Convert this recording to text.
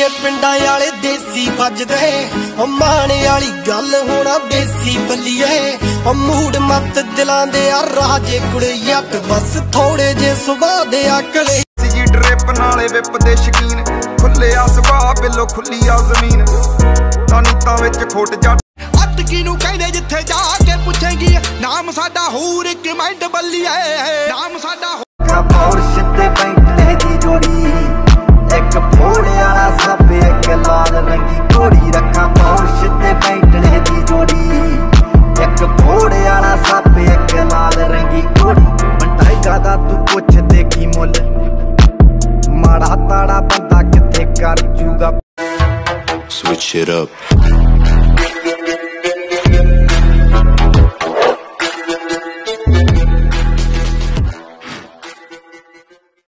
ਜੇ ਪਿੰਡਾਂ ਵਾਲੇ ਦੇਸੀ ਵੱਜਦੇ ਓ ਮਾਣੇ ਵਾਲੀ ਗੱਲ ਹੋਣਾ ਦੇਸੀ ਬੱਲੀਏ ਓ ਮੂਡ ਮੱਤ ਦਿਲਾਂ ਦੇ ਆ ਰਾਜੇ ਕੁੜੇ ਜੱਟ ਬਸ ਥੋੜੇ ਜੇ ਸੁਭਾਅ ਦੇ ਅਕਲੇ ਜੀ ਡ੍ਰਿਪ ਨਾਲੇ ਵਿਪ ਦੇ ਸ਼ਕੀਨ ਖੁੱਲੇ ਆ ਸੁਭਾਅ ਬਿੱਲੋ ਖੁੱਲੀ ਆ ਜ਼ਮੀਨ ਤਾਨੀਤਾਂ ਵਿੱਚ ਖੋਟ ਜੱਟ ਅਟਕੀ ਨੂੰ ਕਹਿੰਦੇ ਜਿੱਥੇ ਜਾ ਕੇ ਪੁੱਛੇਗੀ ਨਾਮ ਸਾਡਾ ਹੂਰ ਕਮੈਂਟ ਬੱਲੀਏ ਨਾਮ ਸਾਡਾ ਹੋਰ ਸਿੱਧੇ ਬੈਂਟਲੇ ਦੀ ਜੋੜੀ ਇੱਕ ਫੋੜੇ ਵਾਲਾ ਸੱਪ ਇੱਕ ਲਾਲ ਰੰਗੀ ਘੋੜੀ ਰੱਖਾਂ ਹੋਰ ਸਿੱਧੇ ਬੈਂਟਲੇ ਦੀ ਜੋੜੀ ਇੱਕ ਫੋੜੇ ਵਾਲਾ ਸੱਪ ਇੱਕ ਲਾਲ ਰੰਗੀ ਘੋੜੀ ਮਟਾਈਗਾ ਦਾ ਤੂੰ ਪੁੱਛ ਦੇਖੀ ਮੁੱਲ ਮਾੜਾ ਤਾੜਾ ਬੰਦਾ ਕਿੱਥੇ ਕਰ ਜੂਗਾ Switch it up